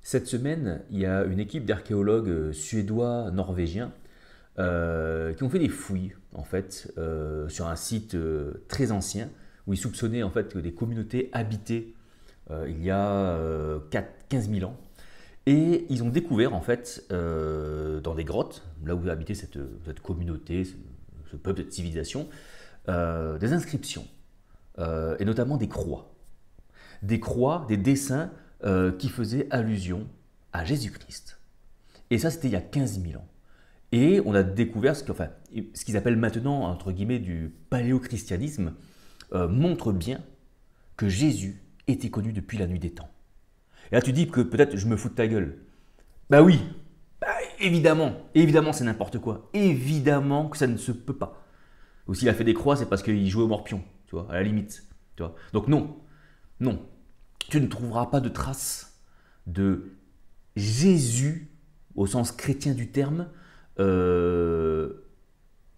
Cette semaine, il y a une équipe d'archéologues suédois, norvégiens, qui ont fait des fouilles en fait sur un site très ancien où ils soupçonnaient en fait que des communautés habitaient il y a 15 000 ans. Et ils ont découvert en fait dans des grottes, là où habitait cette communauté, ce peuple, cette civilisation, des inscriptions et notamment des croix. Des croix, des dessins qui faisaient allusion à Jésus-Christ. Et ça, c'était il y a 15 000 ans. Et on a découvert ce qu'ils appellent maintenant, entre guillemets, du paléochristianisme, montre bien que Jésus était connu depuis la nuit des temps. Et là, tu dis que peut-être je me fous de ta gueule. Bah oui, bah, évidemment, c'est n'importe quoi. Évidemment que ça ne se peut pas. Ou s'il a fait des croix, c'est parce qu'il jouait au morpion, tu vois, à la limite. Tu vois. Donc non, non, tu ne trouveras pas de traces de Jésus, au sens chrétien du terme,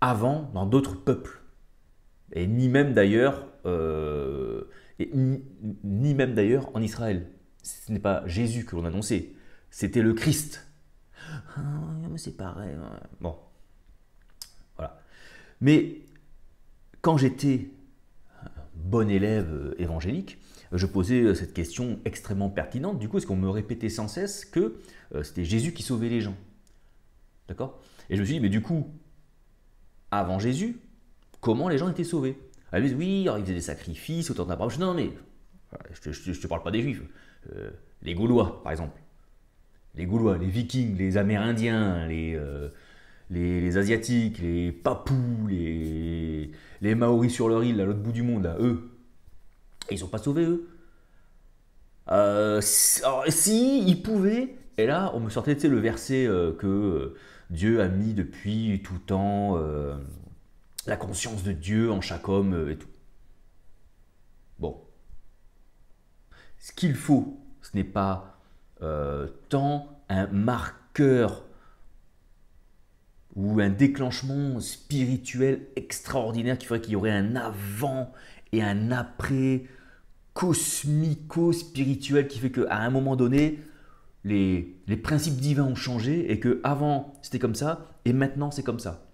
avant dans d'autres peuples. Et ni même d'ailleurs ni même d'ailleurs en Israël. Ce n'est pas Jésus que l'on annonçait, c'était le Christ. Ah, mais c'est pareil. Bon, voilà. Mais quand j'étais bon élève évangélique, je posais cette question extrêmement pertinente. Du coup, est-ce qu'on me répétait sans cesse que c'était Jésus qui sauvait les gens? D'accord? Et je me suis dit, mais du coup, avant Jésus, comment les gens étaient sauvés? Ah, ils disent, oui, alors ils faisaient des sacrifices, autant d'Abraham. Non, mais je ne te parle pas des Juifs. Les Gaulois, par exemple. Les Gaulois, les Vikings, les Amérindiens, les Asiatiques, les Papous, les Maoris sur leur île, à l'autre bout du monde, là, eux, ils ne sont pas sauvés, eux. Alors, si, ils pouvaient. Et là, on me sortait, tu sais, le verset que Dieu a mis depuis tout temps, la conscience de Dieu en chaque homme et tout. Bon. Ce qu'il faut, ce n'est pas tant un marqueur ou un déclenchement spirituel extraordinaire qui ferait qu'il y aurait un avant et un après cosmico-spirituel qui fait qu'à un moment donné, les principes divins ont changé et que avant c'était comme ça et maintenant c'est comme ça.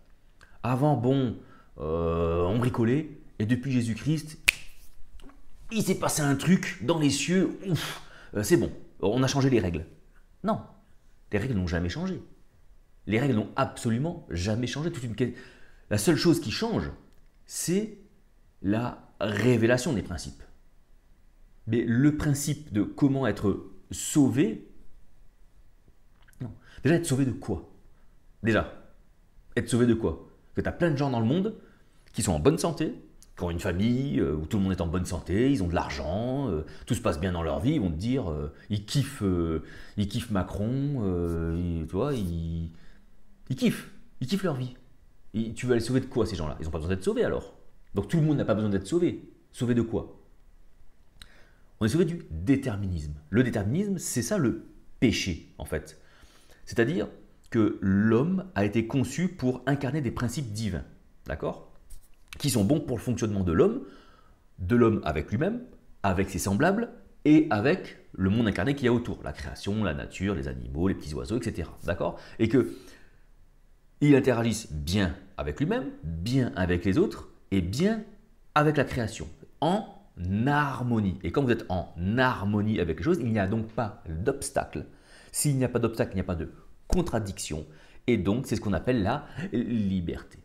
Avant, bon, on bricolait et depuis Jésus-Christ, il s'est passé un truc dans les cieux, ouf, c'est bon, on a changé les règles. Non, les règles n'ont jamais changé. Les règles n'ont absolument jamais changé. La seule chose qui change, c'est la révélation des principes. Mais le principe de comment être sauvé, non. Déjà, être sauvé de quoi? Déjà, être sauvé de quoi? Que tu as plein de gens dans le monde qui sont en bonne santé, qui ont une famille où tout le monde est en bonne santé, ils ont de l'argent, tout se passe bien dans leur vie, ils vont te dire, ils kiffent Macron, tu vois, ils kiffent leur vie. Et tu vas les sauver de quoi ces gens-là? Ils n'ont pas besoin d'être sauvés alors. Donc tout le monde n'a pas besoin d'être sauvé. Sauvé de quoi? On est sauvé du déterminisme. Le déterminisme, c'est ça le péché en fait. C'est-à-dire que l'homme a été conçu pour incarner des principes divins, d'accord? Qui sont bons pour le fonctionnement de l'homme avec lui-même, avec ses semblables et avec le monde incarné qu'il y a autour, la création, la nature, les animaux, les petits oiseaux, etc. D'accord? Et que il interagisse bien avec lui-même, bien avec les autres et bien avec la création, en harmonie. Et quand vous êtes en harmonie avec les choses, il n'y a donc pas d'obstacle. S'il n'y a pas d'obstacle, il n'y a pas de contradiction. Et donc, c'est ce qu'on appelle la liberté.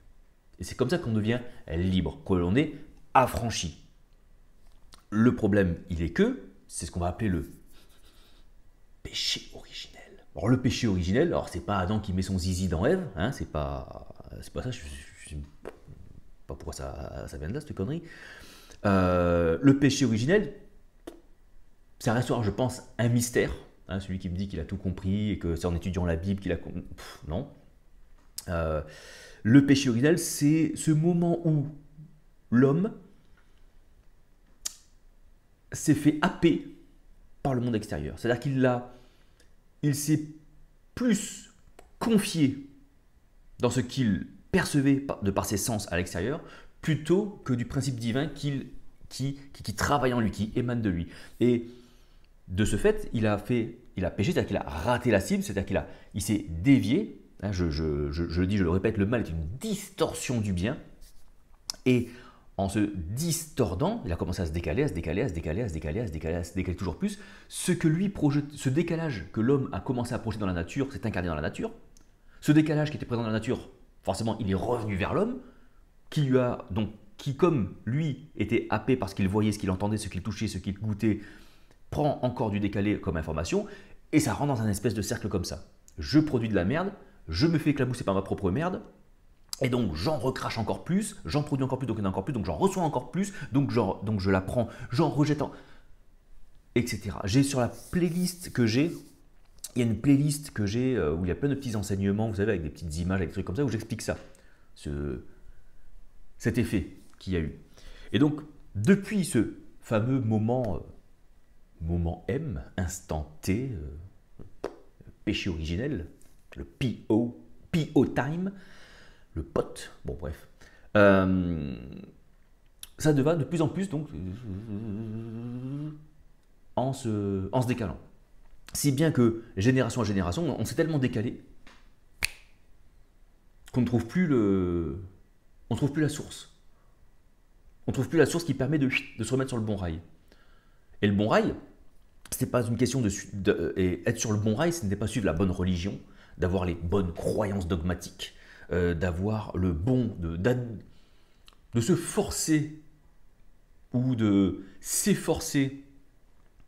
Et c'est comme ça qu'on devient libre, que l'on est affranchi. Le problème, il est que, c'est ce qu'on va appeler le péché originel. Alors le péché originel, alors c'est pas Adam qui met son zizi dans Ève, hein, c'est pas ça, je sais pas pourquoi ça vient de là cette connerie. Le péché originel, ça restera, je pense, un mystère. Hein, celui qui me dit qu'il a tout compris et que c'est en étudiant la Bible qu'il a compris. Non. Le péché originel, c'est ce moment où l'homme s'est fait happer par le monde extérieur. C'est-à-dire il s'est plus confié dans ce qu'il percevait de par ses sens à l'extérieur, plutôt que du principe divin qui travaille en lui, qui émane de lui. Et de ce fait, il il a péché, c'est-à-dire qu'il a raté la cible, c'est-à-dire il s'est dévié. Hein, je le dis, je le répète, le mal est une distorsion du bien. Et en se distordant, il a commencé à se décaler, à se décaler, à se décaler, à se décaler, à se décaler, à se décaler toujours plus. Ce que lui projette, ce décalage que l'homme a commencé à projeter dans la nature, s'est incarné dans la nature. Ce décalage qui était présent dans la nature, forcément, il est revenu vers l'homme, qui comme lui était happé par ce qu'il voyait, ce qu'il entendait, ce qu'il touchait, ce qu'il goûtait, prend encore du décalé comme information, et ça rentre dans un espèce de cercle comme ça. Je produis de la merde, je me fais éclabousser par ma propre merde, et donc j'en recrache encore plus, j'en produis encore plus, donc il y en a encore plus, donc j'en reçois encore plus, donc je la prends, j'en rejette, etc. J'ai sur la playlist que j'ai, il y a une playlist que j'ai où il y a plein de petits enseignements, vous savez, avec des petites images, avec des trucs comme ça, où j'explique ça, cet effet qu'il y a eu. Et donc, depuis ce fameux moment M, instant T, péché originel, le PO time, le pote, bon bref, ça va de plus en plus donc en se décalant. Si bien que génération à génération, on s'est tellement décalé qu'on ne trouve plus la source. On ne trouve plus la source qui permet de se remettre sur le bon rail. Et le bon rail, ce n'est pas une question et être sur le bon rail, ce n'était pas suivre la bonne religion, d'avoir les bonnes croyances dogmatiques, d'avoir le bon, de se forcer ou de s'efforcer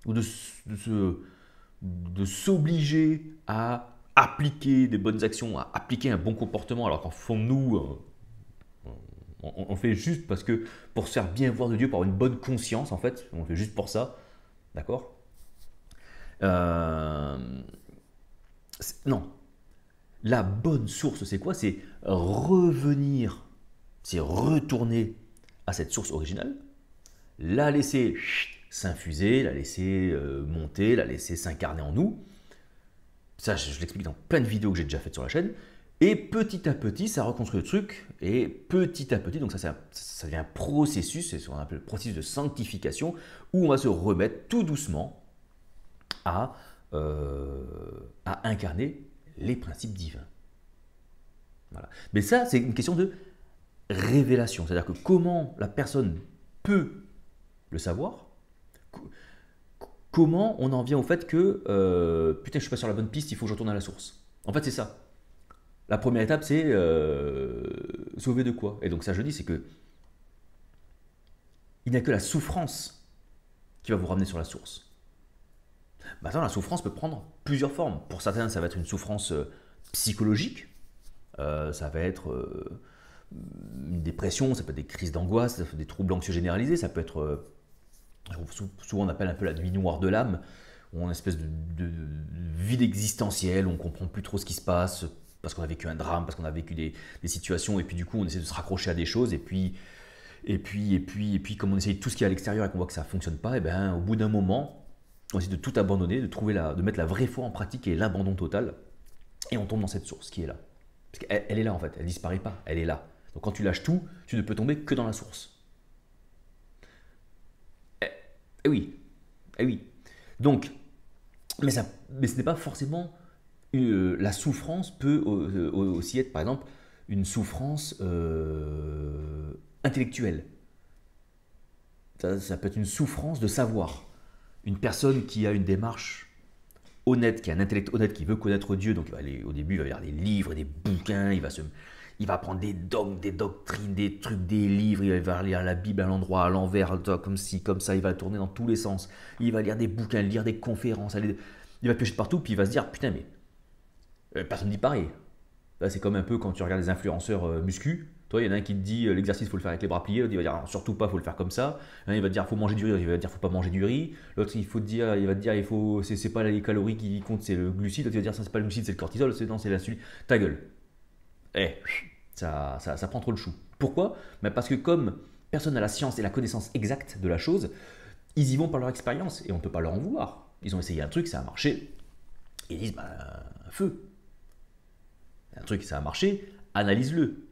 ou de s'obliger à appliquer des bonnes actions, à appliquer un bon comportement, alors qu'en fond de nous, on fait juste parce que pour se faire bien voir de Dieu, pour avoir une bonne conscience en fait, on fait juste pour ça, d'accord Non. La bonne source, c'est quoi? C'est revenir, c'est retourner à cette source originale, la laisser s'infuser, la laisser monter, la laisser s'incarner en nous. Ça, je l'explique dans plein de vidéos que j'ai déjà faites sur la chaîne. Et petit à petit, ça reconstruit le truc. Et petit à petit, donc ça devient un processus, c'est ce qu'on appelle le processus de sanctification, où on va se remettre tout doucement à incarner les principes divins. Voilà. Mais ça, c'est une question de révélation. C'est-à-dire que comment la personne peut le savoir, comment on en vient au fait que putain, je suis pas sur la bonne piste, il faut que je retourne à la source. En fait, c'est ça. La première étape, c'est sauver de quoi? Et donc ça, je dis, c'est que il n'y a que la souffrance qui va vous ramener sur la source. Maintenant, la souffrance peut prendre plusieurs formes. Pour certains, ça va être une souffrance psychologique, ça va être une dépression, ça peut être des crises d'angoisse, ça peut être des troubles anxieux généralisés, ça peut être, souvent on appelle un peu la nuit noire de l'âme, où on a une espèce de vide existentiel, on ne comprend plus trop ce qui se passe, parce qu'on a vécu un drame, parce qu'on a vécu des situations, et puis du coup on essaie de se raccrocher à des choses, et puis comme on essaye tout ce qui est à l'extérieur et qu'on voit que ça ne fonctionne pas, et ben, au bout d'un moment, on essaie de tout abandonner, de mettre la vraie foi en pratique et l'abandon total, et on tombe dans cette source qui est là. Parce qu'elle est là en fait, elle ne disparaît pas, elle est là. Donc quand tu lâches tout, tu ne peux tomber que dans la source. Eh oui, eh oui. Donc, mais ce n'est pas forcément la souffrance peut aussi être, par exemple, une souffrance intellectuelle. Ça peut être une souffrance de savoir. Une personne qui a une démarche honnête, qui a un intellect honnête, qui veut connaître Dieu, donc au début, il va lire des livres, des bouquins, il va prendre des dogmes, des doctrines, des trucs, des livres, il va lire la Bible à l'endroit, à l'envers, comme ci, comme ça, il va tourner dans tous les sens. Il va lire des bouquins, lire des conférences, il va piocher de partout, puis il va se dire, putain, mais personne ne dit pareil. Là, c'est comme un peu quand tu regardes des influenceurs muscu. Toi, il y en a un qui te dit l'exercice, il faut le faire avec les bras pliés. L'autre, il va dire surtout pas, il faut le faire comme ça. Il va te dire, il faut manger du riz. Il va te dire, il faut pas manger du riz. L'autre, il va te dire, c'est pas les calories qui comptent, c'est le glucide. L'autre, il va te dire, ça, c'est pas le glucide, c'est le cortisol. Non, c'est l'insuline. Ta gueule. Ça prend trop le chou. Pourquoi? Parce que comme personne n'a la science et la connaissance exacte de la chose, ils y vont par leur expérience et on ne peut pas leur en vouloir. Ils ont essayé un truc, ça a marché. Ils disent, feu. Un truc, ça a marché, analyse-le.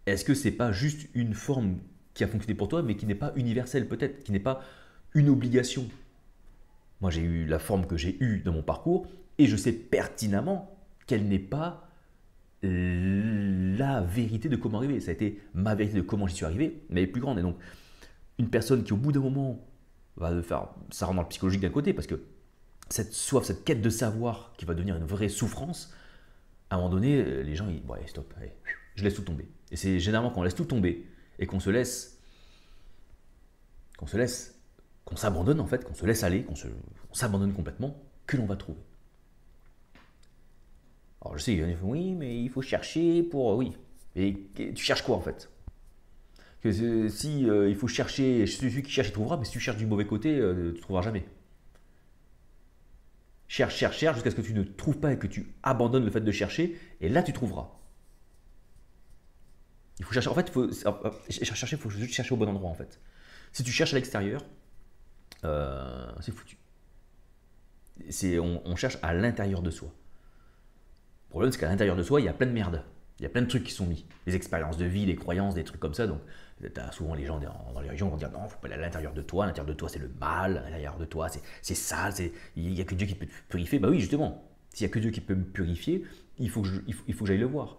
Est-ce que c'est pas juste une forme qui a fonctionné pour toi, mais qui n'est pas universelle peut-être, qui n'est pas une obligation? Moi, j'ai eu la forme que j'ai eue dans mon parcours. Et je sais pertinemment qu'elle n'est pas la vérité de comment arriver. Ça a été ma vérité de comment j'y suis arrivé, mais elle est plus grande. Et donc, une personne qui, au bout d'un moment, va faire, ça rentre dans le psychologique d'un côté, parce que cette soif, cette quête de savoir qui va devenir une vraie souffrance, à un moment donné, les gens, ils bon, allez, stop, allez, je laisse tout tomber. Et c'est généralement quand on laisse tout tomber et qu'on s'abandonne en fait, qu'on se laisse aller, qu'on s'abandonne complètement, que l'on va trouver. Alors je sais, il y en a qui disent, oui, mais il faut chercher pour... Oui, et tu cherches quoi en fait? Que si il faut chercher, celui qui cherche il trouvera, mais si tu cherches du mauvais côté, tu ne trouveras jamais. Cherche, cherche, cherche jusqu'à ce que tu ne trouves pas et que tu abandonnes le fait de chercher, et là tu trouveras. Il faut chercher, en fait, il faut juste chercher au bon endroit en fait. Si tu cherches à l'extérieur, c'est foutu. On cherche à l'intérieur de soi. Le problème, c'est qu'à l'intérieur de soi, il y a plein de merde. Il y a plein de trucs qui sont mis. Des expériences de vie, des croyances, des trucs comme ça. Donc, souvent les gens dans les régions vont dire non, il ne faut pas aller à l'intérieur de toi. À l'intérieur de toi, c'est le mal. À l'intérieur de toi, c'est sale. Il n'y a que Dieu qui peut te purifier. Bah oui, justement. S'il n'y a que Dieu qui peut me purifier, il faut que j'aille le voir.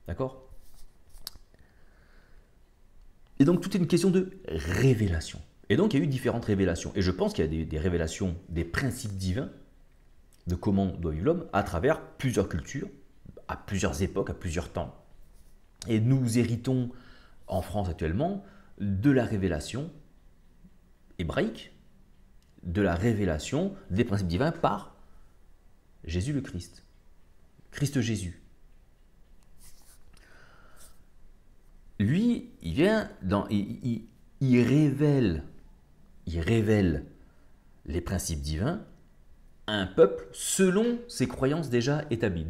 D'accord? Et donc, tout est une question de révélation. Et donc, il y a eu différentes révélations. Et je pense qu'il y a des révélations des principes divins de comment doit vivre l'homme à travers plusieurs cultures, à plusieurs époques, à plusieurs temps. Et nous héritons en France actuellement de la révélation hébraïque, de la révélation des principes divins par Jésus le Christ. Christ Jésus. Lui, il vient il révèle les principes divins à un peuple selon ses croyances déjà établies.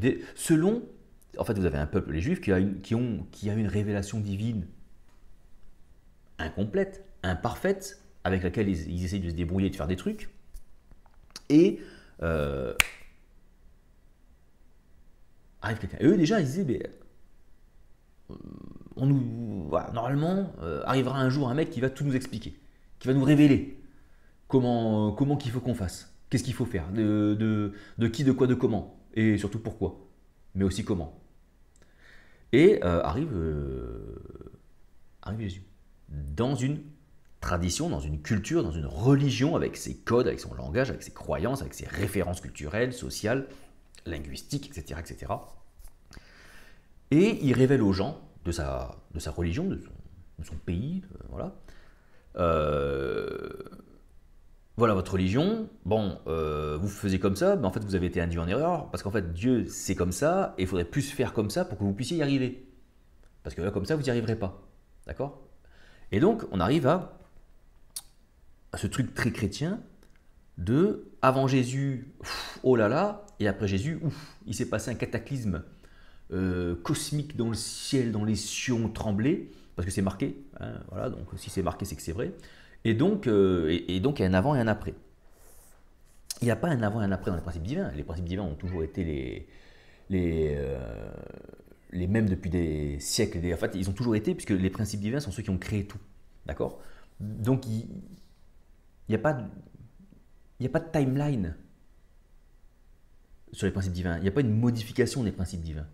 En fait, vous avez un peuple, les Juifs, qui a une révélation divine incomplète, imparfaite, avec laquelle ils essayent de se débrouiller, de faire des trucs. Et arrive quelqu'un. Et eux, déjà, ils disaient, mais, voilà, normalement, arrivera un jour un mec qui va tout nous expliquer, qui va nous révéler comment qu'il faut qu'on fasse, qu'est-ce qu'il faut faire, de qui, de quoi, de comment, et surtout pourquoi, mais aussi comment. Et arrive Jésus, dans une tradition, dans une culture, dans une religion, avec ses codes, avec son langage, avec ses croyances, avec ses références culturelles, sociales, linguistiques, etc. etc. Et il révèle aux gens de sa religion, de son pays, voilà. Voilà votre religion, bon, vous faisiez comme ça, mais en fait vous avez été induit en erreur, parce qu'en fait Dieu c'est comme ça, et il faudrait plus faire comme ça pour que vous puissiez y arriver. Parce que là comme ça vous n'y arriverez pas. D'accord? Et donc on arrive à ce truc très chrétien de avant Jésus, oh là là, et après Jésus, il s'est passé un cataclysme cosmique dans le ciel, dans les cieux ont tremblé, parce que c'est marqué, hein, voilà, donc si c'est marqué c'est que c'est vrai. Et donc, il y a un avant et un après. Il n'y a pas un avant et un après dans les principes divins. Les principes divins ont toujours été les mêmes depuis des siècles. En fait, ils ont toujours été, puisque les principes divins sont ceux qui ont créé tout. D'accord? Donc, il n'y a pas de timeline sur les principes divins. Il n'y a pas une modification des principes divins.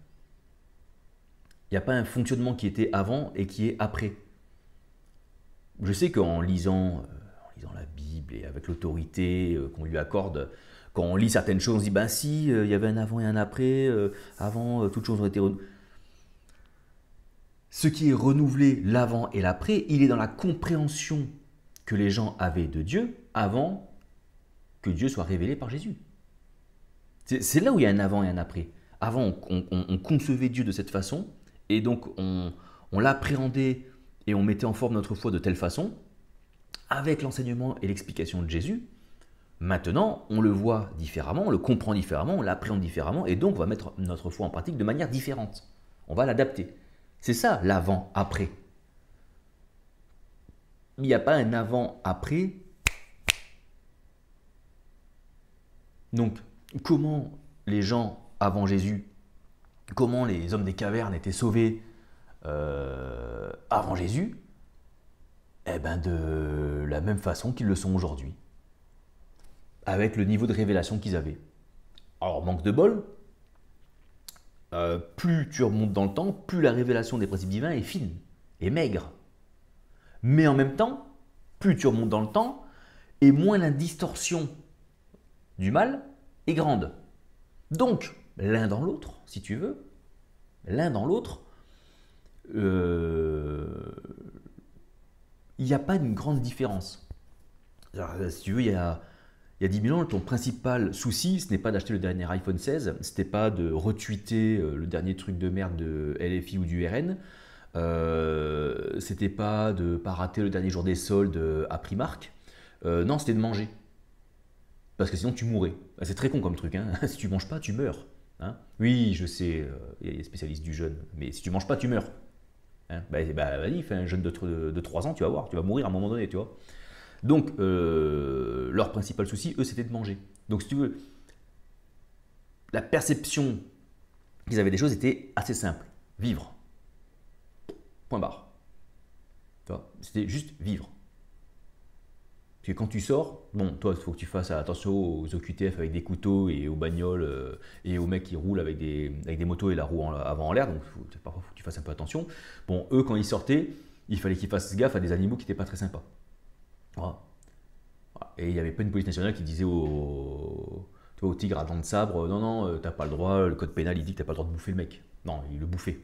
Il n'y a pas un fonctionnement qui était avant et qui est après. Je sais qu'en lisant la Bible et avec l'autorité qu'on lui accorde, quand on lit certaines choses, on se dit, ben si, il y avait un avant et un après, avant, toutes choses ont été renouvelées. Ce qui est renouvelé, l'avant et l'après, il est dans la compréhension que les gens avaient de Dieu avant que Dieu soit révélé par Jésus. C'est là où il y a un avant et un après. Avant, on concevait Dieu de cette façon, et donc on l'appréhendait et on mettait en forme notre foi de telle façon, avec l'enseignement et l'explication de Jésus. Maintenant, on le voit différemment, on le comprend différemment, on l'appréhende différemment, et donc on va mettre notre foi en pratique de manière différente. On va l'adapter. C'est ça l'avant-après. Il n'y a pas un avant-après. Donc, comment les gens avant Jésus, comment les hommes des cavernes étaient sauvés avant Jésus? Eh bien, de la même façon qu'ils le sont aujourd'hui, avec le niveau de révélation qu'ils avaient. Alors, manque de bol, plus tu remontes dans le temps, plus la révélation des principes divins est fine et maigre. Mais en même temps, plus tu remontes dans le temps, et moins la distorsion du mal est grande. Donc, l'un dans l'autre, si tu veux, l'un dans l'autre, il n'y a pas une grande différence. Alors, si tu veux, il y a 10 000 ans, ton principal souci, ce n'est pas d'acheter le dernier iPhone 16, ce n'était pas de retweeter le dernier truc de merde de LFI ou du RN, c'était pas de ne pas rater le dernier jour des soldes à Primark, non, c'était de manger. Parce que sinon tu mourrais. C'est très con comme truc, hein. Si tu manges pas, tu meurs. Hein. Oui, je sais, il y a des spécialistes du jeûne, mais si tu manges pas, tu meurs. Hein. Vas-y, fais un jeûne de 3 ans, tu vas voir, tu vas mourir à un moment donné, tu vois. Donc, leur principal souci, eux, c'était de manger. Donc, si tu veux, la perception qu'ils avaient des choses était assez simple. Vivre. Point barre. Tu vois, c'était juste vivre. Parce que quand tu sors, bon, toi, il faut que tu fasses attention aux OQTF avec des couteaux et aux bagnoles et aux mecs qui roulent avec des motos et la roue avant en l'air. Donc, parfois, il faut que tu fasses un peu attention. Bon, eux, quand ils sortaient, il fallait qu'ils fassent gaffe à des animaux qui n'étaient pas très sympas. Voilà. Et il n'y avait pas une police nationale qui disait au tigre à dents de sabre, non, non, t'as pas le droit, le code pénal il dit que t'as pas le droit de bouffer le mec. Non, il le bouffait.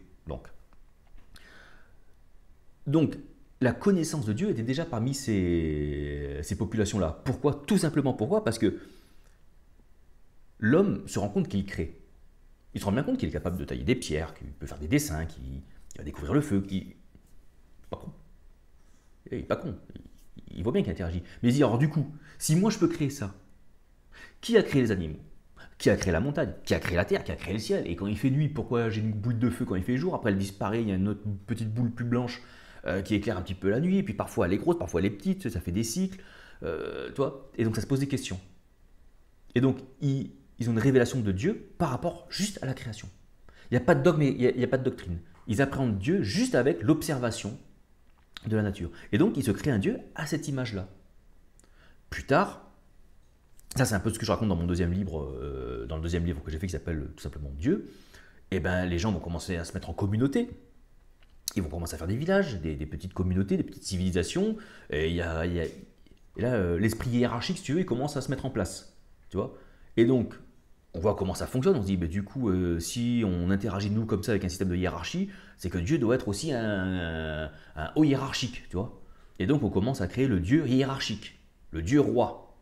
Donc la connaissance de Dieu était déjà parmi ces populations-là. Pourquoi? Tout simplement pourquoi? Parce que l'homme se rend compte qu'il crée. Il se rend bien compte qu'il est capable de tailler des pierres, qu'il peut faire des dessins, qu'il va découvrir le feu, qu'il... Pas con. Il est pas con. Il voit bien qu'il interagit. Mais il dit, alors du coup, si moi je peux créer ça, qui a créé les animaux? Qui a créé la montagne? Qui a créé la terre? Qui a créé le ciel? Et quand il fait nuit, pourquoi j'ai une boule de feu quand il fait jour? Après elle disparaît, il y a une autre petite boule plus blanche qui éclaire un petit peu la nuit, et puis parfois elle est grosse, parfois elle est petite, ça fait des cycles. Toi. Et donc ça se pose des questions. Et donc ils ont une révélation de Dieu par rapport juste à la création. Il n'y a pas de dogme, il n'y a pas de doctrine. Ils appréhendent Dieu juste avec l'observation de la nature. Et donc, il se crée un Dieu à cette image-là. Plus tard, ça c'est un peu ce que je raconte dans mon deuxième livre, dans le deuxième livre que j'ai fait qui s'appelle tout simplement Dieu, et ben les gens vont commencer à se mettre en communauté. Ils vont commencer à faire des villages, des petites communautés, des petites civilisations. Et là, l'esprit hiérarchique, si tu veux, il commence à se mettre en place. Tu vois. Et donc, on voit comment ça fonctionne. On se dit, bah, du coup, si on interagit nous comme ça avec un système de hiérarchie, c'est que Dieu doit être aussi un haut hiérarchique. Tu vois. Et donc, on commence à créer le Dieu hiérarchique, le Dieu roi.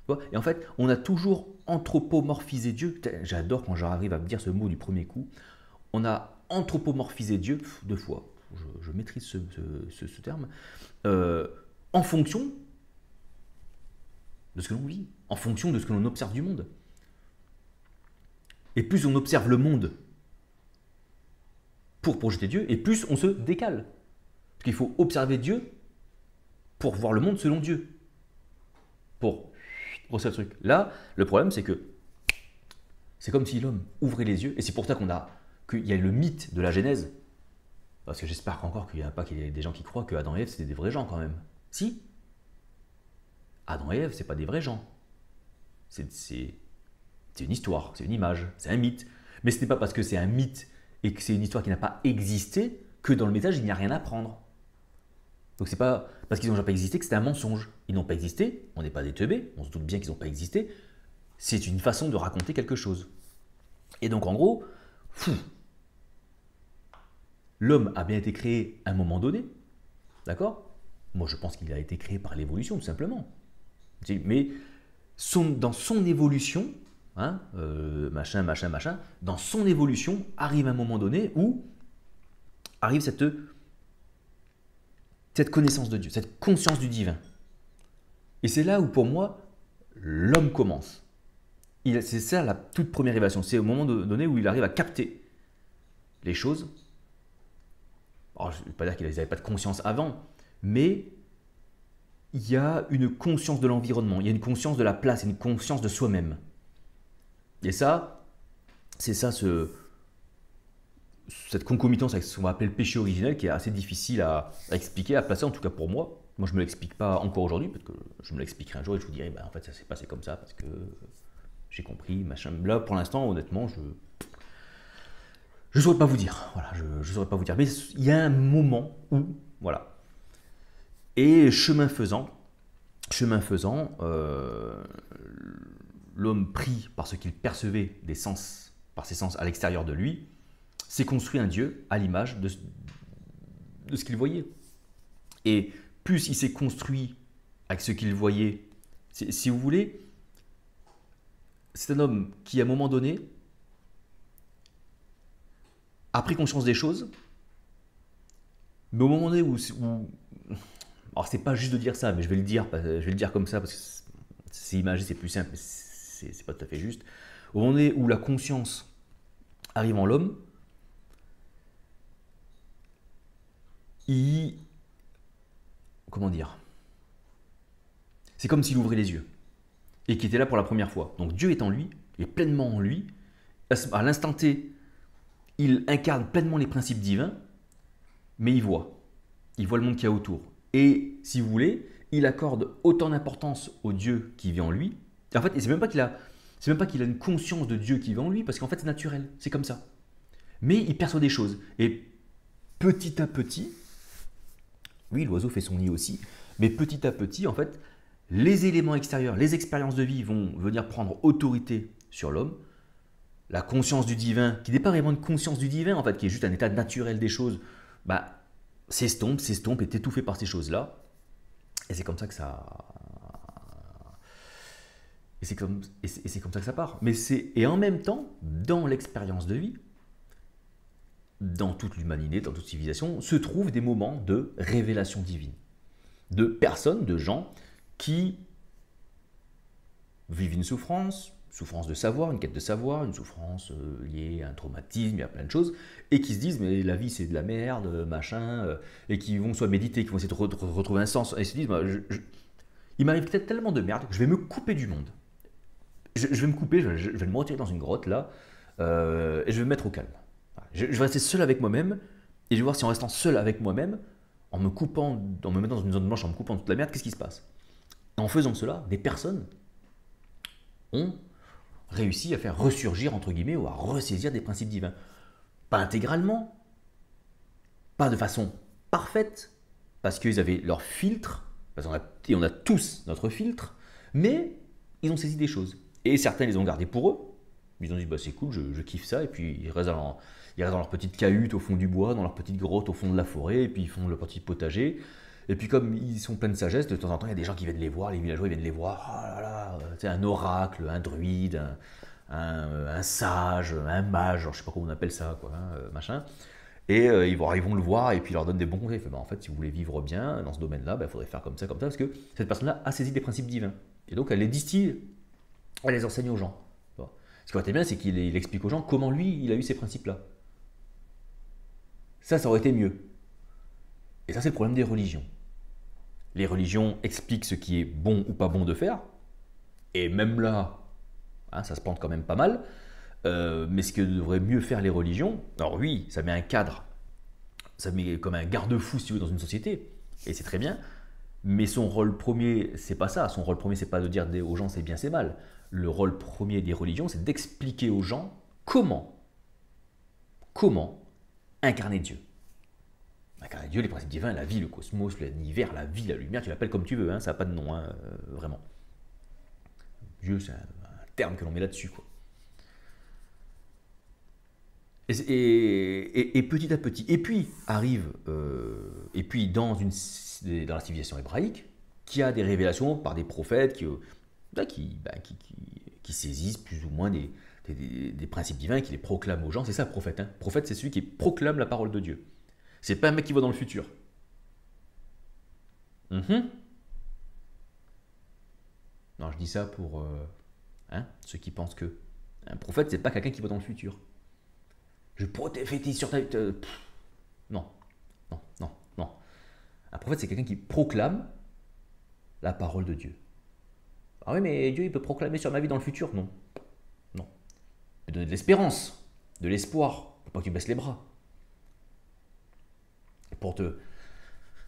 Tu vois. Et en fait, on a toujours anthropomorphisé Dieu. Putain, j'adore quand j'arrive à me dire ce mot du premier coup. On a anthropomorphisé Dieu 2 fois. Je maîtrise ce terme. En fonction de ce que l'on vit, en fonction de ce que l'on observe du monde. Et plus on observe le monde pour projeter Dieu, et plus on se décale. Parce qu'il faut observer Dieu pour voir le monde selon Dieu. Pour brosser le truc. Là, le problème, c'est que c'est comme si l'homme ouvrait les yeux, et c'est pour ça qu'il y a le mythe de la Genèse. Parce que j'espère encore qu'il n'y a pas des gens qui croient que Adam et Ève, c'était des vrais gens quand même. Si, Adam et Ève, c'est pas des vrais gens. C'est une histoire, c'est une image, c'est un mythe. Mais ce n'est pas parce que c'est un mythe et que c'est une histoire qui n'a pas existé que dans le message, il n'y a rien à prendre. Donc c'est pas parce qu'ils n'ont pas existé que c'est un mensonge. Ils n'ont pas existé, on n'est pas des teubés, on se doute bien qu'ils n'ont pas existé. C'est une façon de raconter quelque chose. Et donc en gros, l'homme a bien été créé à un moment donné, d'accord? Moi je pense qu'il a été créé par l'évolution tout simplement. Mais dans son évolution, hein, machin, dans son évolution, arrive un moment donné où arrive cette connaissance de Dieu, cette conscience du divin. Et c'est là où, pour moi, l'homme commence. C'est ça la toute première révélation. C'est au moment donné où il arrive à capter les choses. Alors, je ne veux pas dire qu'ils n'avaient pas de conscience avant, mais il y a une conscience de l'environnement, il y a une conscience de la place, une conscience de soi-même. Et ça, c'est ça, cette concomitance avec ce qu'on va appeler le péché originel, qui est assez difficile à expliquer, à placer, en tout cas pour moi. Moi, je ne me l'explique pas encore aujourd'hui, parce que je me l'expliquerai un jour et je vous dirai, en fait, ça s'est passé comme ça, parce que j'ai compris, machin. Là, pour l'instant, honnêtement, je ne saurais pas vous dire. Voilà, je ne saurais pas vous dire. Mais il y a un moment où, voilà. Et chemin faisant, l'homme pris par ce qu'il percevait des sens, par ses sens à l'extérieur de lui, s'est construit un Dieu à l'image de ce qu'il voyait. Et plus il s'est construit avec ce qu'il voyait, si vous voulez, c'est un homme qui, à un moment donné, a pris conscience des choses, mais au moment donné où alors c'est pas juste de dire ça, mais je vais le dire comme ça parce que c'est imagé, c'est plus simple, mais c'est pas tout à fait juste. Au moment donné où la conscience arrive en l'homme, comment dire, c'est comme s'il ouvrait les yeux et qu'il était là pour la première fois. Donc Dieu est en lui, il est pleinement en lui. À l'instant T, il incarne pleinement les principes divins, mais il voit le monde qu'il y a autour. Et si vous voulez, il accorde autant d'importance au Dieu qui vit en lui. Et en fait, c'est même pas qu'il a une conscience de Dieu qui vit en lui, parce qu'en fait c'est naturel, c'est comme ça. Mais il perçoit des choses. Et petit à petit, oui, l'oiseau fait son nid aussi, mais petit à petit, en fait, les éléments extérieurs, les expériences de vie vont venir prendre autorité sur l'homme. La conscience du divin, qui n'est pas vraiment une conscience du divin, en fait, qui est juste un état naturel des choses, bah, s'estompe, est étouffé par ces choses-là. Et c'est comme ça que ça. Et c'est comme ça que ça part. Et en même temps, dans l'expérience de vie, dans toute l'humanité, dans toute civilisation, se trouvent des moments de révélation divine. De personnes, de gens qui vivent une souffrance de savoir, une quête de savoir, une souffrance liée à un traumatisme, il y a plein de choses, et qui se disent mais la vie c'est de la merde, machin, et qui vont soit méditer, qui vont essayer de retrouver un sens, et se disent bah, il m'arrive peut-être tellement de merde que je vais me couper du monde. Je vais me couper, je vais me retirer dans une grotte là, et je vais me mettre au calme. Je vais rester seul avec moi-même, et je vais voir si en restant seul avec moi-même, en me mettant dans une zone blanche, en me coupant de toute la merde, qu'est-ce qui se passe? En faisant cela, des personnes ont réussi à faire ressurgir, entre guillemets, ou à ressaisir des principes divins. Pas intégralement, pas de façon parfaite, parce qu'ils avaient leur filtre, parce qu'on a tous notre filtre, mais ils ont saisi des choses. Et certains les ont gardés pour eux. Ils ont dit, bah, c'est cool, je kiffe ça, et puis ils restent dans leur petite cahute au fond du bois, dans leur petite grotte au fond de la forêt, et puis ils font le petit potager. Et puis comme ils sont pleins de sagesse, de temps en temps, il y a des gens qui viennent les voir, les villageois ils viennent les voir, oh là là, c'est un oracle, un druide, un sage, un mage, je sais pas comment on appelle ça, quoi, machin. Et ils vont le voir et puis ils leur donnent des bons conseils. Fait, bah, en fait, si vous voulez vivre bien dans ce domaine-là, il faudrait faire comme ça, parce que cette personne-là a saisi des principes divins. Et donc elle les distille, elle les enseigne aux gens. Bon. Ce qui aurait été bien, c'est qu'il explique aux gens comment lui, il a eu ces principes-là. Ça aurait été mieux. Et ça, c'est le problème des religions. Les religions expliquent ce qui est bon ou pas bon de faire. Et même là, hein, ça se plante quand même pas mal. Mais ce que devraient mieux faire les religions, alors oui, ça met un cadre, ça met comme un garde-fou si tu veux dans une société, et c'est très bien, mais son rôle premier, c'est pas ça. Son rôle premier, c'est pas de dire aux gens c'est bien, c'est mal. Le rôle premier des religions, c'est d'expliquer aux gens comment incarner Dieu. Incarner Dieu, les principes divins, la vie, le cosmos, l'univers, la vie, la lumière, tu l'appelles comme tu veux, hein, ça n'a pas de nom, hein, vraiment. Dieu, c'est un terme que l'on met là-dessus, quoi. Et petit à petit, et puis arrive, et puis dans la civilisation hébraïque, qui a des révélations par des prophètes qui saisissent plus ou moins des principes divins, qui les proclament aux gens. C'est ça, prophète. Hein. Prophète, c'est celui qui proclame la parole de Dieu. C'est pas un mec qui voit dans le futur. Non, je dis ça pour ceux qui pensent que un prophète, c'est pas quelqu'un qui voit dans le futur. Je prophétise sur ta... Non. Un prophète, c'est quelqu'un qui proclame la parole de Dieu. Ah oui, mais Dieu, il peut proclamer sur ma vie dans le futur? Non. Il peut donner de l'espérance, de l'espoir. Faut pas que tu baisses les bras.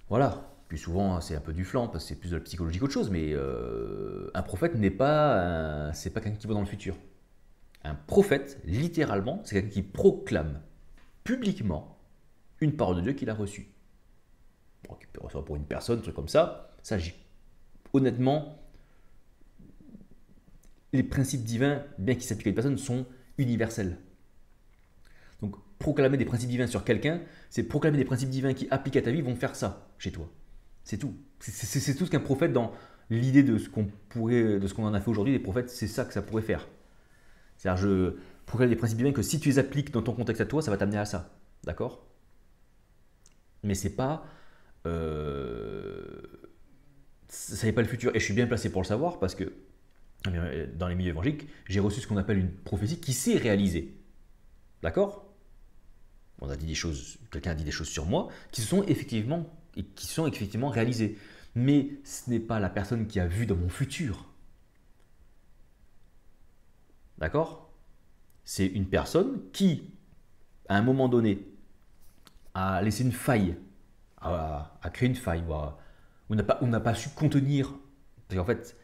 Voilà. Puis souvent, c'est un peu du flanc, parce que c'est plus de la psychologie qu'autre chose, mais un prophète n'est pas, c'est pas quelqu'un qui voit dans le futur. Un prophète, littéralement, c'est quelqu'un qui proclame publiquement une parole de Dieu qu'il a reçue. Bon, qu'il peut recevoir pour une personne, un truc comme ça honnêtement, les principes divins, bien qu'ils s'appliquent à une personne, sont universels. Donc, proclamer des principes divins sur quelqu'un, c'est proclamer des principes divins qui appliquent à ta vie vont faire ça chez toi. C'est tout. C'est tout ce qu'un prophète, dans l'idée de ce qu'on en a fait aujourd'hui, des prophètes, c'est ça que ça pourrait faire. C'est-à-dire, je proclame des principes divins que si tu les appliques dans ton contexte à toi, ça va t'amener à ça. D'accord? Mais c'est pas. Ça n'est pas le futur. Et je suis bien placé pour le savoir parce que dans les milieux évangéliques, j'ai reçu ce qu'on appelle une prophétie qui s'est réalisée. D'accord? On a dit des choses, quelqu'un a dit des choses sur moi qui sont effectivement réalisées. Mais ce n'est pas la personne qui a vu dans mon futur. D'accord? C'est une personne qui, à un moment donné, a laissé une faille, a créé une faille, ou n'a pas su contenir. Parce qu'en fait,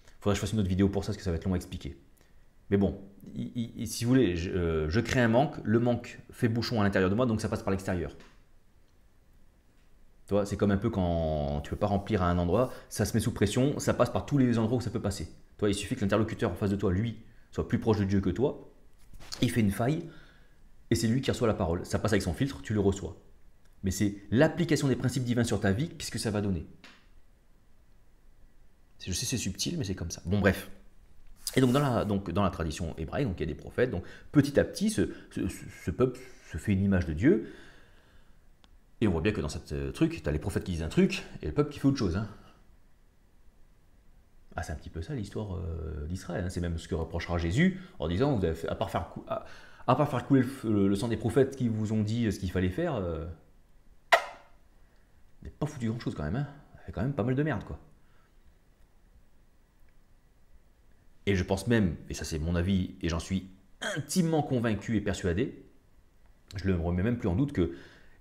il faudrait que je fasse une autre vidéo pour ça, parce que ça va être long à expliquer. Mais bon, si vous voulez, je crée un manque, le manque fait bouchon à l'intérieur de moi, donc ça passe par l'extérieur. Tu vois, c'est comme un peu quand tu ne peux pas remplir à un endroit, ça se met sous pression, ça passe par tous les endroits où ça peut passer. Tu vois, il suffit que l'interlocuteur en face de toi, lui, soit plus proche de Dieu que toi, il fait une faille, et c'est lui qui reçoit la parole. Ça passe avec son filtre, tu le reçois. Mais c'est l'application des principes divins sur ta vie, qu'est-ce que ça va donner? Je sais, c'est subtil, mais c'est comme ça. Bon, bref. Et donc dans la tradition hébraïque, donc il y a des prophètes, donc petit à petit, ce peuple se fait une image de Dieu. Et on voit bien que dans cette truc, tu as les prophètes qui disent un truc, et le peuple qui fait autre chose. Hein. Ah, c'est un petit peu ça l'histoire d'Israël. Hein. C'est même ce que reprochera Jésus en disant, vous avez fait, à part faire couler le sang des prophètes qui vous ont dit ce qu'il fallait faire, vous n'avez pas foutu grand chose quand même. Hein. Ça fait quand même pas mal de merde, quoi. Et je pense même, et ça c'est mon avis, et j'en suis intimement convaincu et persuadé, je ne le remets même plus en doute, qu'il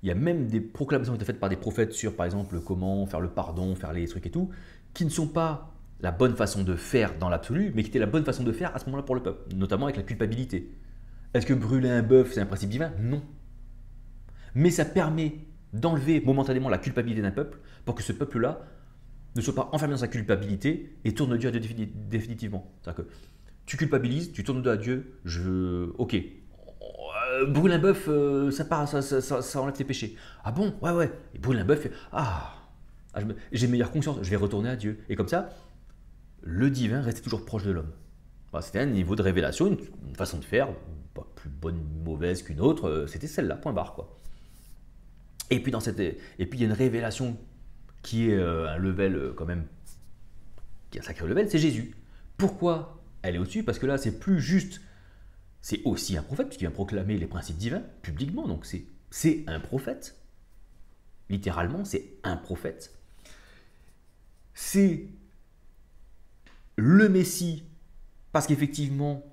y a même des proclamations qui ont été faites par des prophètes sur, par exemple, comment faire le pardon, faire les trucs et tout, qui ne sont pas la bonne façon de faire dans l'absolu, mais qui étaient la bonne façon de faire à ce moment-là pour le peuple, notamment avec la culpabilité. Est-ce que brûler un bœuf, c'est un principe divin? Non. Mais ça permet d'enlever momentanément la culpabilité d'un peuple pour que ce peuple-là ne soit pas enfermé dans sa culpabilité et tourne le Dieu à Dieu définitivement. C'est-à-dire que tu culpabilises, tu tournes le dos à Dieu, ok, brûle un bœuf, ça enlève tes péchés. Ah bon? Ouais, ouais. Et brûle un bœuf, j'ai meilleure conscience, je vais retourner à Dieu. Et comme ça, le divin restait toujours proche de l'homme. Enfin, c'était un niveau de révélation, une façon de faire, pas plus bonne, mauvaise qu'une autre, c'était celle-là, point barre, quoi. Et puis, il y a une révélation qui est un level quand même, qui est un sacré level, c'est Jésus. Pourquoi elle est au-dessus? Parce que là, c'est plus juste, c'est aussi un prophète, puisqu'il vient proclamer les principes divins publiquement, donc c'est un prophète. Littéralement, c'est un prophète. C'est le Messie, parce qu'effectivement,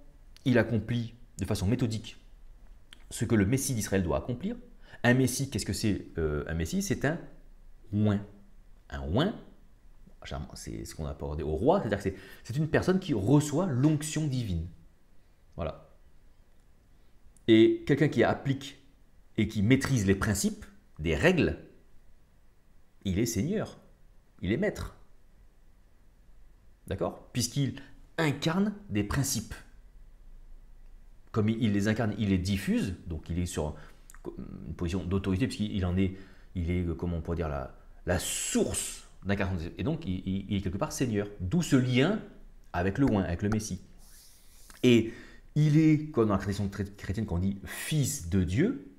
il accomplit de façon méthodique ce que le Messie d'Israël doit accomplir. Un Messie, qu'est-ce que c'est un Messie? C'est un oint. Un oint, c'est ce qu'on a accordé au roi, c'est-à-dire que c'est une personne qui reçoit l'onction divine. Voilà. Et quelqu'un qui applique et qui maîtrise les principes, des règles, il est seigneur, il est maître. D'accord? Puisqu'il incarne des principes. Comme il les incarne, il les diffuse, donc il est sur une position d'autorité, il est, comment on pourrait dire, la source d'incarnation. Et donc, il est quelque part Seigneur. D'où ce lien avec le oint, avec le Messie. Et il est, comme dans la tradition chrétienne, quand on dit fils de Dieu.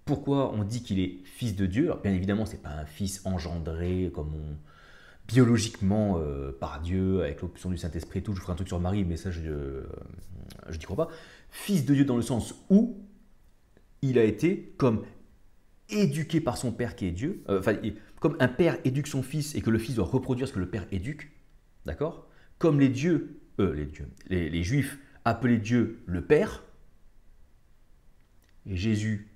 Pourquoi on dit qu'il est fils de Dieu? Alors, bien évidemment, ce n'est pas un fils engendré biologiquement par Dieu, avec l'option du Saint-Esprit et tout. Je ferai un truc sur Marie, mais ça, je n'y crois pas. Fils de Dieu dans le sens où il a été comme éduqué par son père qui est Dieu, comme un père éduque son fils et que le fils doit reproduire ce que le père éduque, d'accord? Comme les Juifs appelaient Dieu le Père, et Jésus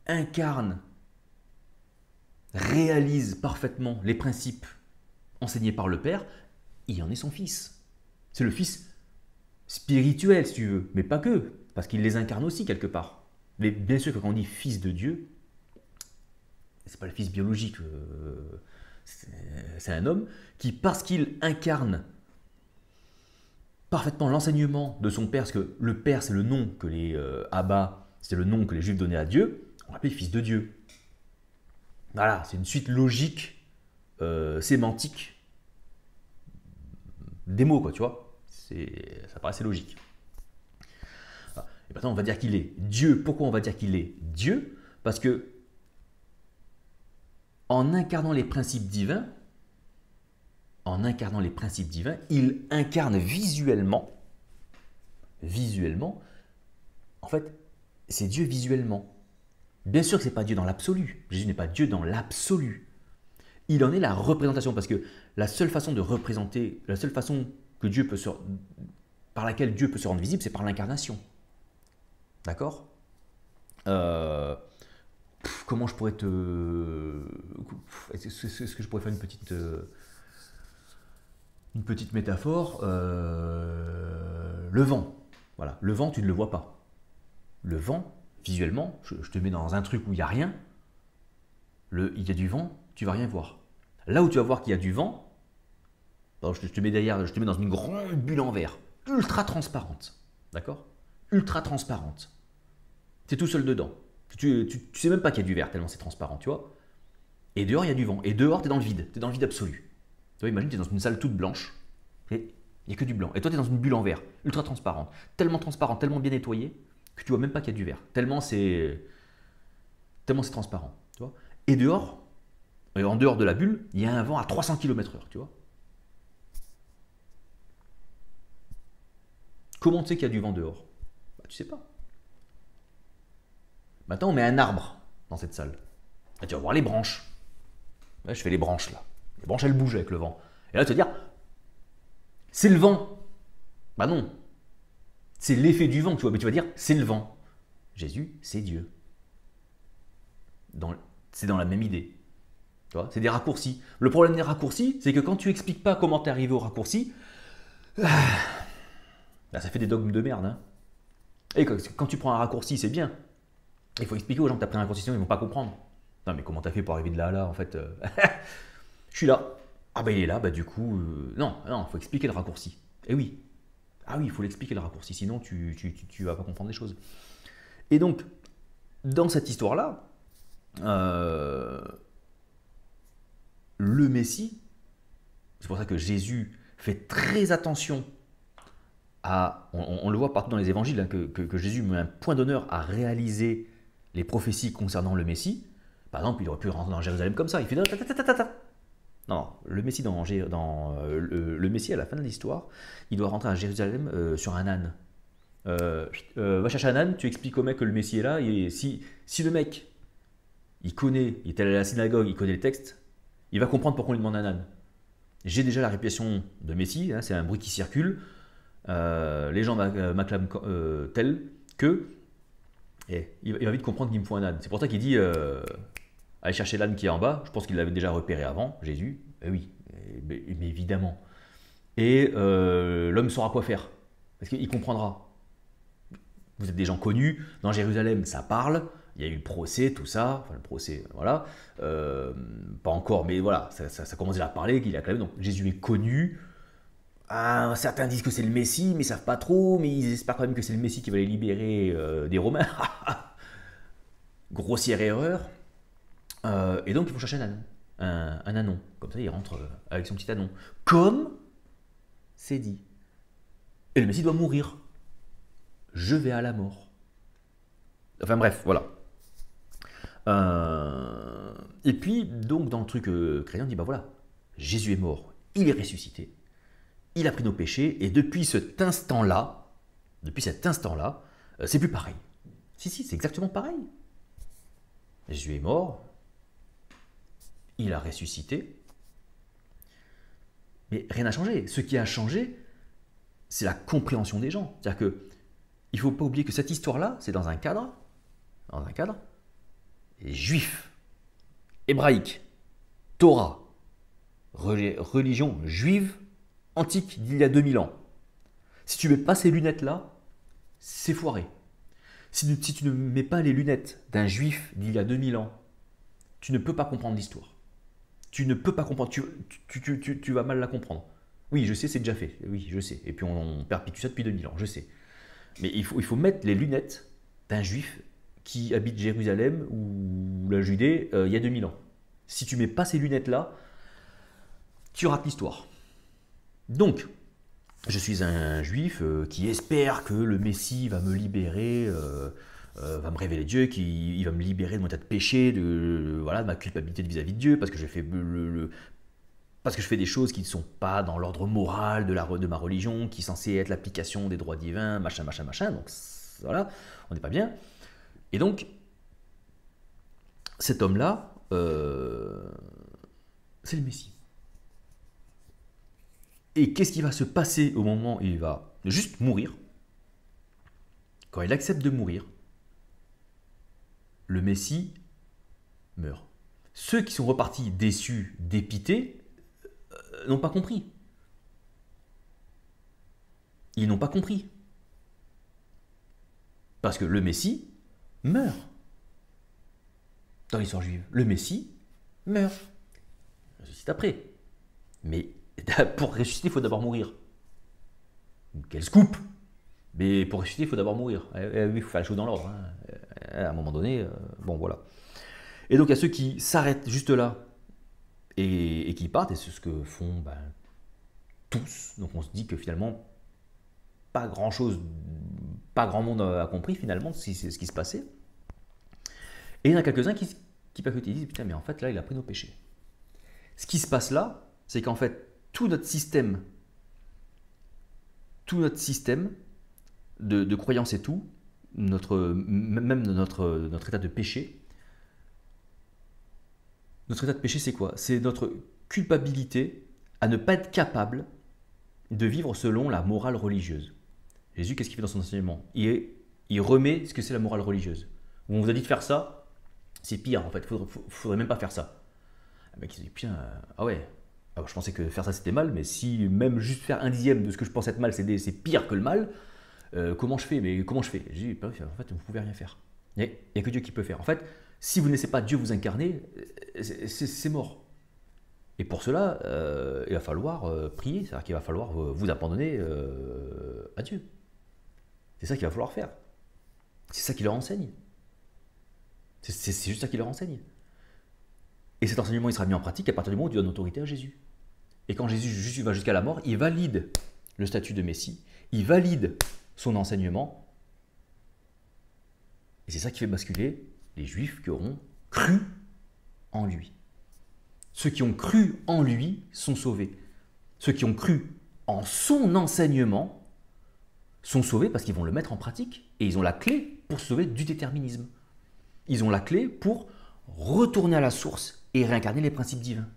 incarne réalise parfaitement les principes enseignés par le Père, il en est son fils. C'est le fils spirituel, si tu veux, mais pas que, parce qu'il les incarne aussi quelque part. Mais bien sûr que quand on dit fils de Dieu, c'est pas le fils biologique, c'est un homme qui, parce qu'il incarne parfaitement l'enseignement de son père, parce que le père c'est le nom que les Abba, c'est le nom que les Juifs donnaient à Dieu, on l'appelait fils de Dieu. Voilà, c'est une suite logique, sémantique des mots, quoi, tu vois. Ça paraît assez logique. Et maintenant, on va dire qu'il est Dieu. Pourquoi on va dire qu'il est Dieu? Parce que en incarnant les principes divins, il incarne visuellement, en fait, c'est Dieu visuellement. Bien sûr que ce n'est pas Dieu dans l'absolu. Jésus n'est pas Dieu dans l'absolu. Il en est la représentation, parce que la seule façon de représenter, la seule façon que par laquelle Dieu peut se rendre visible, c'est par l'incarnation. D'accord? Comment je pourrais Est-ce que je pourrais faire une petite métaphore? Le vent. Voilà. Le vent, tu ne le vois pas. Le vent, visuellement, je te mets dans un truc où il n'y a rien, il y a du vent, tu ne vas rien voir. Là où tu vas voir qu'il y a du vent, je te mets dans une grande bulle en verre, ultra transparente. D'accord? Ultra transparente. Tu es tout seul dedans. Tu sais même pas qu'il y a du verre, tellement c'est transparent, tu vois. Et dehors, il y a du vent. Et dehors, tu es dans le vide. Tu es dans le vide absolu. Tu vois, imagine, tu es dans une salle toute blanche, et il n'y a que du blanc. Et toi, tu es dans une bulle en verre, ultra transparente. Transparente, tellement bien nettoyée, que tu vois même pas qu'il y a du verre. Tellement c'est transparent. Tu vois. Et dehors, en dehors de la bulle, il y a un vent à 300 km/h, tu vois. Comment tu sais qu'il y a du vent dehors? Tu sais pas. Maintenant, on met un arbre dans cette salle. Là, tu vas voir les branches. Là, je fais les branches, là. Les branches, elles bougent avec le vent. Et là, tu vas dire, c'est le vent. Bah non. C'est l'effet du vent, tu vois. Mais tu vas dire, c'est le vent. Jésus, c'est Dieu. C'est dans la même idée. Tu vois, c'est des raccourcis. Le problème des raccourcis, c'est que quand tu expliques pas comment t'es arrivé au raccourci, bah, ça fait des dogmes de merde. Hein. Et quand tu prends un raccourci, c'est bien. Il faut expliquer aux gens que tu as pris un raccourci, sinon ils ne vont pas comprendre. Non, mais comment tu as fait pour arriver de là à là, en fait Je suis là. Ah, bah il est là, bah du coup. Non, il faut expliquer le raccourci. Eh oui. Ah oui, il faut l'expliquer le raccourci, sinon tu vas pas comprendre les choses. Et donc, dans cette histoire-là, le Messie, c'est pour ça que Jésus fait très attention à. On le voit partout dans les évangiles, hein, que Jésus met un point d'honneur à réaliser les prophéties concernant le Messie. Par exemple, il aurait pu rentrer dans Jérusalem comme ça. Il fait non, le Messie le Messie à la fin de l'histoire, il doit rentrer à Jérusalem sur un âne. Va chercher un âne, tu expliques au mec que le Messie est là, et si le mec il est allé à la synagogue, il connaît le texte, il va comprendre pourquoi on lui demande un âne. J'ai déjà la réputation de Messie, hein, c'est un bruit qui circule. Les gens m'acclament tel que. Et il va vite comprendre qu'il me faut un âne. C'est pour ça qu'il dit allez chercher l'âne qui est en bas. Je pense qu'il l'avait déjà repéré avant, Jésus. Oui, mais évidemment. Et l'homme saura quoi faire. Parce qu'il comprendra. Vous êtes des gens connus. Dans Jérusalem, ça parle. Il y a eu le procès, tout ça. Enfin, le procès, voilà. Pas encore, mais voilà. Ça commence déjà à parler, qu'il a acclamé. Donc Jésus est connu. Certains disent que c'est le Messie, mais ils savent pas trop, mais ils espèrent quand même que c'est le Messie qui va les libérer des Romains. Grossière erreur. Et donc il faut chercher un anon. Un anon. Comme ça, il rentre avec son petit anon. Comme c'est dit. Et le Messie doit mourir. Je vais à la mort. Enfin bref, voilà. Et puis, donc, dans le truc chrétien, on dit, bah voilà, Jésus est mort, il est ressuscité. Il a pris nos péchés, et depuis cet instant-là, c'est plus pareil. Si, c'est exactement pareil. Jésus est mort, il a ressuscité, mais rien n'a changé. Ce qui a changé, c'est la compréhension des gens. C'est-à-dire que il ne faut pas oublier que cette histoire-là, c'est dans un cadre juif. hébraïque, Torah, religion juive antique d'il y a 2000 ans. Si tu ne mets pas ces lunettes-là, c'est foiré. Si tu ne mets pas les lunettes d'un juif d'il y a 2000 ans, tu ne peux pas comprendre l'histoire. Tu ne peux pas comprendre, tu vas mal la comprendre. Oui, je sais, c'est déjà fait. Oui, je sais. Et puis on perpétue ça depuis 2000 ans, je sais. Mais il faut mettre les lunettes d'un juif qui habite Jérusalem ou la Judée il y a 2000 ans. Si tu mets pas ces lunettes-là, tu rates l'histoire. Donc, je suis un juif qui espère que le Messie va me libérer, va me révéler Dieu, qu'il va me libérer de mon état de péché, de ma culpabilité vis-à-vis de Dieu, parce que parce que je fais des choses qui ne sont pas dans l'ordre moral de ma religion, qui est censé être l'application des droits divins, machin, machin, machin. Donc voilà, on n'est pas bien. Et donc, cet homme-là, c'est le Messie. Et qu'est-ce qui va se passer au moment où il va juste mourir? Quand il accepte de mourir, le Messie meurt. Ceux qui sont repartis déçus, dépités, n'ont pas compris. Ils n'ont pas compris. Parce que le Messie meurt. Dans l'histoire juive, le Messie meurt. Il ressuscite après. Mais pour ressusciter, il faut d'abord mourir. Quel scoop! Mais pour ressusciter, il faut d'abord mourir. Oui, il faut faire les choses dans l'ordre. Hein. À un moment donné, bon voilà. Et donc à ceux qui s'arrêtent juste là et qui partent, et c'est ce que font tous. Donc on se dit que finalement, pas grand monde a compris finalement ce qui se passait. Et il y en a quelques-uns qui percutent et disent putain, mais en fait là, il a pris nos péchés. Ce qui se passe là, c'est qu'en fait, tout notre système de croyance et tout, même notre état de péché, notre état de péché, c'est quoi? C'est notre culpabilité à ne pas être capable de vivre selon la morale religieuse. Jésus, qu'est-ce qu'il fait dans son enseignement? Il remet ce que c'est la morale religieuse. On vous a dit de faire ça, c'est pire en fait, faudrait même pas faire ça. Le mec il se dit, putain, ah ouais, je pensais que faire ça c'était mal, mais si même juste faire un dixième de ce que je pense être mal, c'est pire que le mal, comment je fais? Mais comment je fais? J'ai dit, en fait, vous pouvez rien faire. Il n'y a que Dieu qui peut faire. En fait, si vous ne laissez pas Dieu vous incarner, c'est mort. Et pour cela, il va falloir prier, c'est-à-dire qu'il va falloir vous abandonner à Dieu. C'est ça qu'il va falloir faire. C'est ça qu'il leur enseigne. C'est juste ça qu'il leur enseigne. Et cet enseignement, il sera mis en pratique à partir du moment où tu donnes autorité à Jésus. Et quand Jésus va jusqu'à la mort, il valide le statut de Messie, il valide son enseignement. Et c'est ça qui fait basculer les Juifs qui auront cru en lui. Ceux qui ont cru en lui sont sauvés. Ceux qui ont cru en son enseignement sont sauvés parce qu'ils vont le mettre en pratique et ils ont la clé pour se sauver du déterminisme. Ils ont la clé pour retourner à la source et réincarner les principes divins.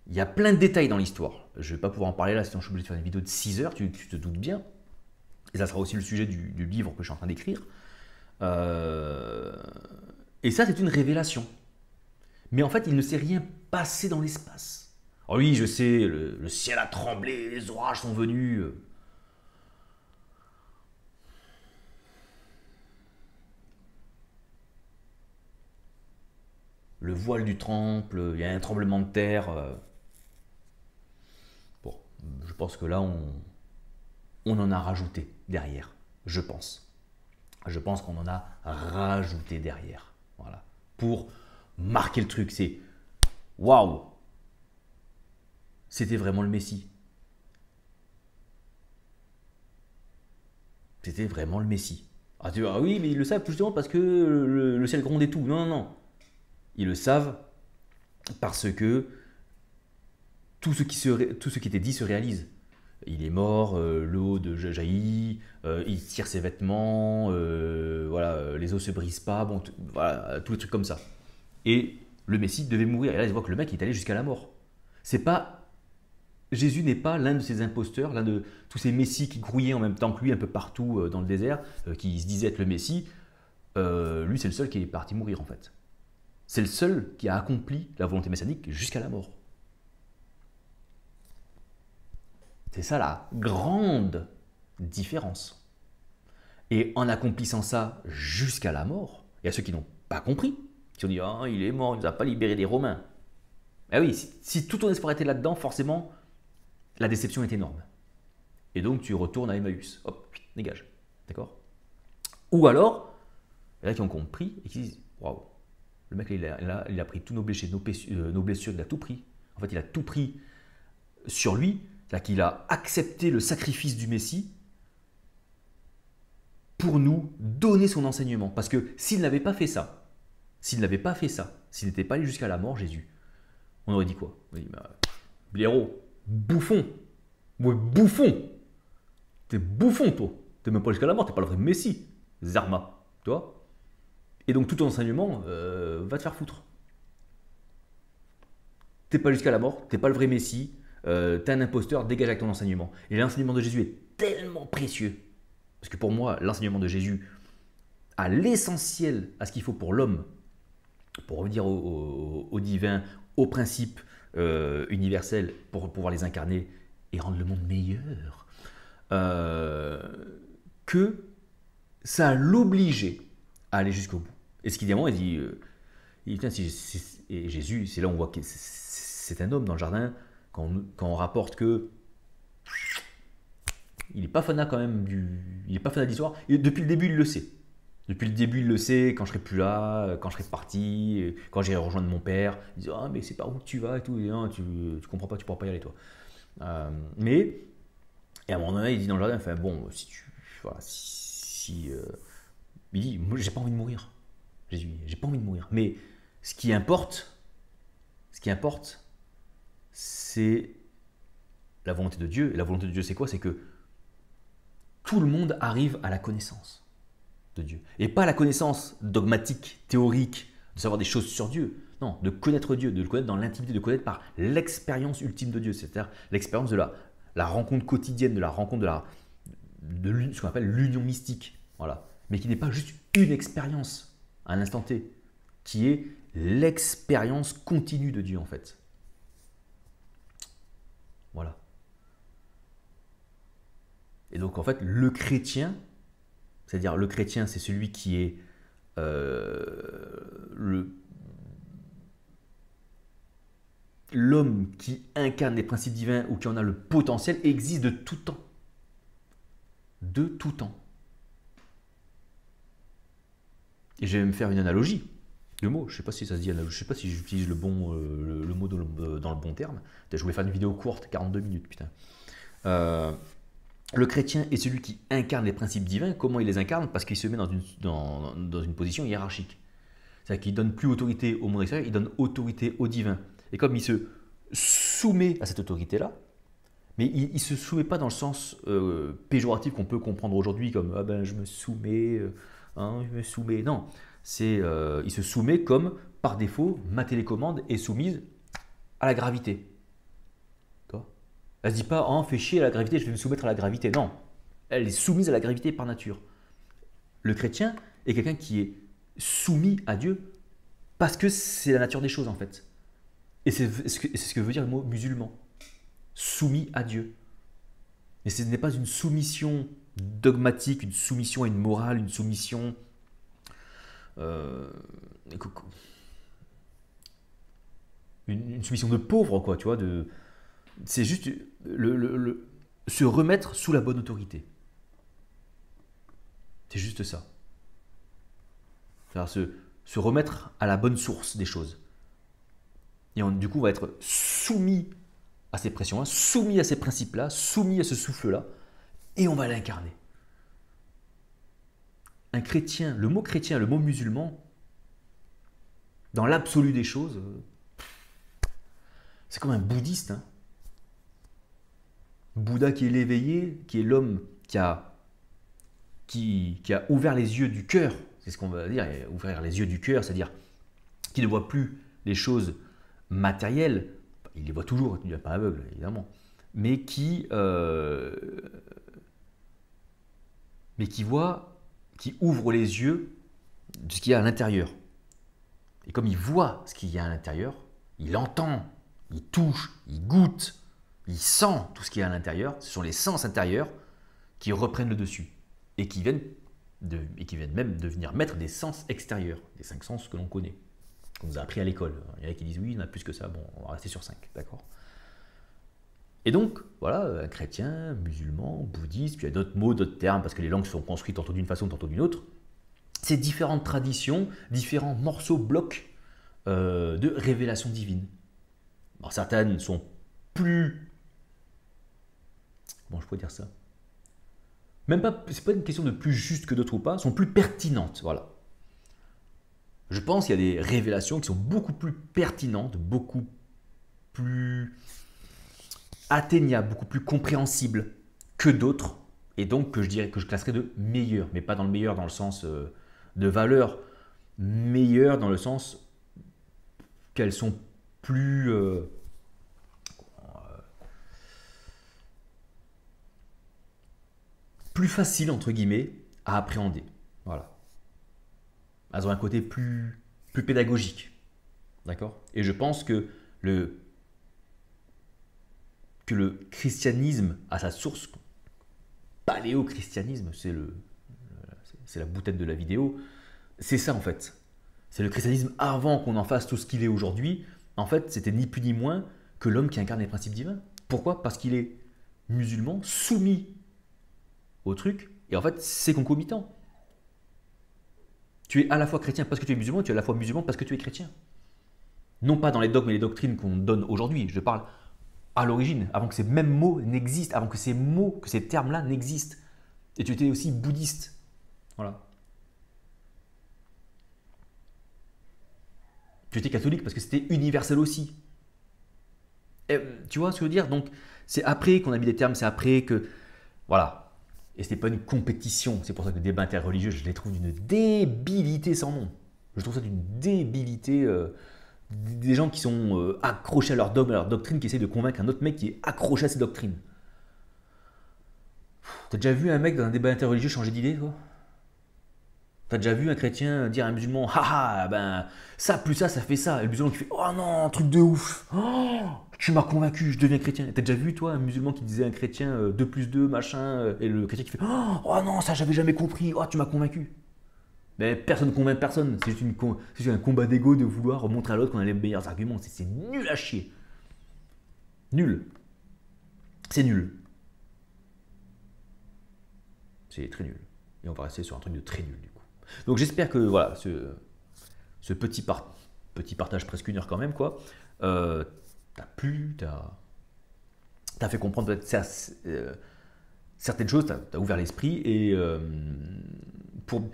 Il y a plein de détails dans l'histoire. Je ne vais pas pouvoir en parler là, sinon je suis obligé de faire une vidéo de 6 heures, tu te doutes bien. Et ça sera aussi le sujet du livre que je suis en train d'écrire. Et ça, c'est une révélation. Mais en fait, il ne s'est rien passé dans l'espace. Oh oui, je sais, le ciel a tremblé, les orages sont venus. Le voile du temple, il y a un tremblement de terre. Bon, je pense que là, on en a rajouté derrière, je pense. Je pense qu'on en a rajouté derrière. Voilà. Pour marquer le truc, c'est waouh, c'était vraiment le Messie. C'était vraiment le Messie. Ah, oui, mais ils le savent justement parce que le ciel gronde et tout. Non, non, non. Ils le savent parce que tout ce qui était dit se réalise. Il est mort, l'eau jaillit, il tire ses vêtements, voilà, les os se brisent pas, bon, voilà, tous les trucs comme ça. Et le Messie devait mourir. Et là, ils voient que le mec est allé jusqu'à la mort. Jésus n'est pas l'un de ces imposteurs, l'un de tous ces messies qui grouillaient en même temps que lui un peu partout dans le désert, qui se disaient être le Messie. lui c'est le seul qui est parti mourir en fait. C'est le seul qui a accompli la volonté messianique jusqu'à la mort. C'est ça la grande différence. Et en accomplissant ça jusqu'à la mort, il y a ceux qui n'ont pas compris, qui ont dit « Ah, il est mort, il ne nous a pas libéré des Romains ». Ah oui, si tout ton espoir était là-dedans, forcément, la déception est énorme. Et donc tu retournes à Emmaüs. Hop, dégage. D'accord? Ou alors, il y en a qui ont compris et qui disent « Waouh, le mec, il a pris tous nos blessures, nos blessures, il a tout pris. En fait, il a tout pris sur lui. C'est-à-dire qu'il a accepté le sacrifice du Messie pour nous donner son enseignement. Parce que s'il n'avait pas fait ça, s'il n'était pas allé jusqu'à la mort, Jésus, on aurait dit quoi? On aurait dit, blaireau, bouffon, ouais, bouffon, t'es bouffon toi, t'es même pas jusqu'à la mort, t'es pas le vrai Messie, Zarma, tu vois? Et donc tout ton enseignement va te faire foutre. T'es pas jusqu'à la mort, t'es pas le vrai Messie, t'es un imposteur, dégage avec ton enseignement. Et l'enseignement de Jésus est tellement précieux. Parce que pour moi, l'enseignement de Jésus a l'essentiel à ce qu'il faut pour l'homme, pour revenir au divin, aux principes universels, pour pouvoir les incarner et rendre le monde meilleur, que ça l'obligeait à aller jusqu'au bout. Et ce qu'il dit, il dit et Jésus, c'est là où on voit que c'est un homme dans le jardin, quand on rapporte que il n'est pas fanat quand même il n'est pas fanat d'histoire. Depuis le début, il le sait. Depuis le début, il le sait. Quand je serai plus là, quand je serai parti, quand j'irai rejoindre mon père, il dit ah mais c'est par où que tu vas et tout. Et, non, tu comprends pas, tu pourras pas y aller toi. Mais et à un moment donné, il dit dans le jardin, enfin bon, si tu voilà, il dit moi j'ai pas envie de mourir. Jésus, j'ai pas envie de mourir. Mais ce qui importe, c'est la volonté de Dieu. Et la volonté de Dieu, c'est quoi? C'est que tout le monde arrive à la connaissance de Dieu. Et pas la connaissance dogmatique, théorique, de savoir des choses sur Dieu. Non, de connaître Dieu, de le connaître dans l'intimité, de le connaître par l'expérience ultime de Dieu. C'est-à-dire l'expérience de la rencontre quotidienne, de la rencontre de ce qu'on appelle l'union mystique. Voilà. Mais qui n'est pas juste une expérience à un instant T, qui est l'expérience continue de Dieu en fait. Voilà. Et donc en fait, le chrétien, c'est-à-dire le chrétien, c'est celui qui est l'homme qui incarne les principes divins ou qui en a le potentiel, existe de tout temps. De tout temps. Et je vais me faire une analogie. Le mot, je ne sais pas si ça se dit analogie, je ne sais pas si j'utilise le mot dans le bon terme. Je voulais faire une vidéo courte, 42 minutes, putain. Le chrétien est celui qui incarne les principes divins. Comment il les incarne? Parce qu'il se met dans une position hiérarchique. C'est-à-dire qu'il ne donne plus autorité au monde extérieur, il donne autorité au divin. Et comme il se soumet à cette autorité-là, mais il ne se soumet pas dans le sens péjoratif qu'on peut comprendre aujourd'hui, comme ah ben, je me soumets, je me soumets. Non, il se soumet comme, par défaut, ma télécommande est soumise à la gravité. Elle ne se dit pas oh, fais chier à la gravité, je vais me soumettre à la gravité. Non, elle est soumise à la gravité par nature. Le chrétien est quelqu'un qui est soumis à Dieu parce que c'est la nature des choses en fait. Et c'est ce que veut dire le mot musulman. Soumis à Dieu. Et ce n'est pas une soumission dogmatique, une soumission à une morale, une soumission une soumission de pauvre, quoi, tu vois, c'est juste se remettre sous la bonne autorité. C'est juste ça. C'est-à-dire se remettre à la bonne source des choses. Et du coup, on va être soumis à ces pressions-là, soumis à ces principes-là, soumis à ce souffle-là, et on va l'incarner. Un chrétien, le mot musulman, dans l'absolu des choses, c'est comme un bouddhiste. Hein. Bouddha qui est l'éveillé, qui est l'homme qui a ouvert les yeux du cœur, c'est ce qu'on va dire, ouvrir les yeux du cœur, c'est-à-dire qui ne voit plus les choses matérielles, il les voit toujours, il n'est pas aveugle évidemment, mais qui ouvre les yeux de ce qu'il y a à l'intérieur. Et comme il voit ce qu'il y a à l'intérieur, il entend, il touche, il goûte, il sent tout ce qu'il y a à l'intérieur. Ce sont les sens intérieurs qui reprennent le dessus et qui viennent même devenir maîtres des sens extérieurs, des 5 sens que l'on connaît, qu'on nous a appris à l'école. Il y en a qui disent oui, il y en a plus que ça, bon, on va rester sur 5, d'accord. Et donc, voilà, un chrétien, musulman, bouddhiste, puis il y a d'autres mots, d'autres termes, parce que les langues sont construites tantôt d'une façon, tantôt d'une autre. Ces différentes traditions, différents morceaux, blocs de révélation divine. Alors, certaines sont plus... Comment je pourrais dire ça? Même pas, c'est pas une question de plus juste que d'autres ou pas, sont plus pertinentes, voilà. Je pense qu'il y a des révélations qui sont beaucoup plus pertinentes, beaucoup plus atteignables, beaucoup plus compréhensibles que d'autres, et donc que je dirais que je classerais de meilleurs, mais pas dans le meilleur dans le sens de valeur, meilleurs dans le sens qu'elles sont plus plus faciles entre guillemets à appréhender. Voilà. Elles ont un côté plus pédagogique. D'accord? Et je pense que le christianisme a sa source, paléo-christianisme, c'est la boutette de la vidéo, c'est ça en fait. C'est le christianisme avant qu'on en fasse tout ce qu'il est aujourd'hui. En fait, c'était ni plus ni moins que l'homme qui incarne les principes divins. Pourquoi? Parce qu'il est musulman, soumis au truc, et en fait, c'est concomitant. Tu es à la fois chrétien parce que tu es musulman, tu es à la fois musulman parce que tu es chrétien. Non pas dans les dogmes et les doctrines qu'on donne aujourd'hui, je parle à l'origine, avant que ces mêmes mots n'existent, avant que ces mots, que ces termes-là n'existent. Et tu étais aussi bouddhiste. Voilà. Tu étais catholique parce que c'était universel aussi. Et, tu vois ce que je veux dire? Donc, c'est après qu'on a mis des termes, c'est après que... Voilà. Et ce n'est pas une compétition. C'est pour ça que le débat interreligieux, je les trouve d'une débilité sans nom. Je trouve ça d'une débilité... des gens qui sont accrochés à leur dogme, à leur doctrine, qui essayent de convaincre un autre mec qui est accroché à ses doctrines. T'as déjà vu un mec dans un débat interreligieux changer d'idée, toi? T'as déjà vu un chrétien dire à un musulman, haha, ben ça plus ça fait ça. Et le musulman qui fait, oh non, truc de ouf, oh, tu m'as convaincu, je deviens chrétien. T'as déjà vu, toi, un musulman qui disait à un chrétien 2 plus 2, machin, et le chrétien qui fait, oh non, ça j'avais jamais compris, oh, tu m'as convaincu. Mais personne ne convainc personne, c'est juste un combat d'ego de vouloir montrer à l'autre qu'on a les meilleurs arguments. C'est nul à chier. Nul. C'est nul. C'est très nul. Et on va rester sur un truc de très nul du coup. Donc j'espère que voilà, ce petit partage, presque 1 heure quand même, quoi, t'as plu, t'as fait comprendre peut-être certaines choses, t'as ouvert l'esprit, et pour...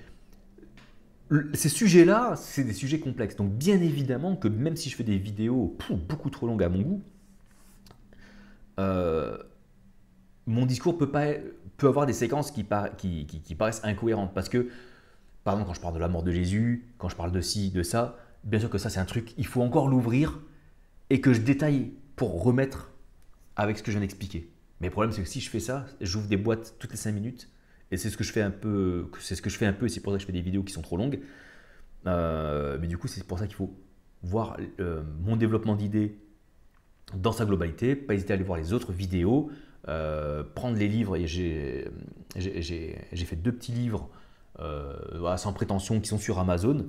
Ces sujets-là, c'est des sujets complexes. Donc bien évidemment que même si je fais des vidéos beaucoup trop longues à mon goût, mon discours peut avoir des séquences qui paraissent incohérentes. Parce que, par exemple, quand je parle de la mort de Jésus, quand je parle de ci, de ça, bien sûr que ça c'est un truc, il faut encore l'ouvrir et que je détaille pour remettre avec ce que je viens d'expliquer. Mais le problème c'est que si je fais ça, j'ouvre des boîtes toutes les 5 minutes. Et c'est ce que je fais un peu, et c'est pour ça que je fais des vidéos qui sont trop longues. Mais du coup, c'est pour ça qu'il faut voir mon développement d'idées dans sa globalité, pas hésiter à aller voir les autres vidéos, prendre les livres, et j'ai fait 2 petits livres voilà, sans prétention qui sont sur Amazon.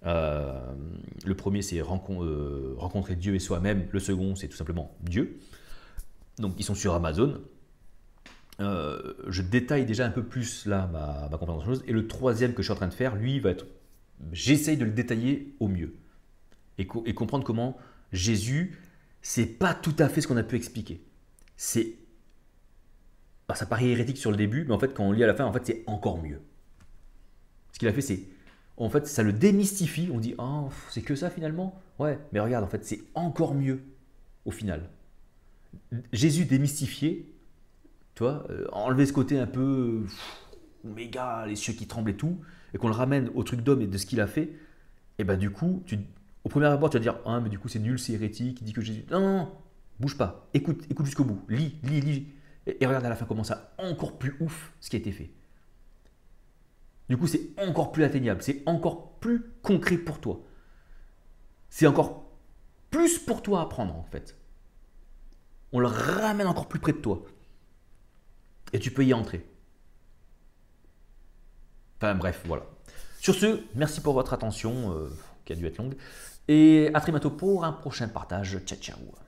Le premier c'est Rencontrer Dieu et soi-même, le second c'est tout simplement Dieu. Donc ils sont sur Amazon. Je détaille déjà un peu plus là ma compréhension des choses. Et le troisième que je suis en train de faire, lui, va être... J'essaye de le détailler au mieux. Et comprendre comment Jésus, c'est pas tout à fait ce qu'on a pu expliquer. C'est... ça paraît hérétique sur le début, mais en fait, quand on lit à la fin, en fait, c'est encore mieux. Ce qu'il a fait, c'est... En fait, ça le démystifie. On dit, oh, c'est que ça finalement? Ouais, mais regarde, en fait, c'est encore mieux au final. Jésus démystifié, tu vois, enlever ce côté un peu méga, les cieux qui tremblent et tout, et qu'on le ramène au truc d'homme et de ce qu'il a fait, et ben du coup, au premier abord, tu vas dire, ah mais du coup c'est nul, c'est hérétique, il dit que Jésus... Non, non, non, bouge pas, écoute jusqu'au bout, lis, et regarde à la fin comment ça encore plus ouf ce qui a été fait. Du coup, c'est encore plus atteignable, c'est encore plus concret pour toi. C'est encore plus pour toi à prendre en fait. On le ramène encore plus près de toi. Et tu peux y entrer. Enfin bref, voilà. Sur ce, merci pour votre attention, qui a dû être longue. Et à très bientôt pour un prochain partage. Ciao, ciao.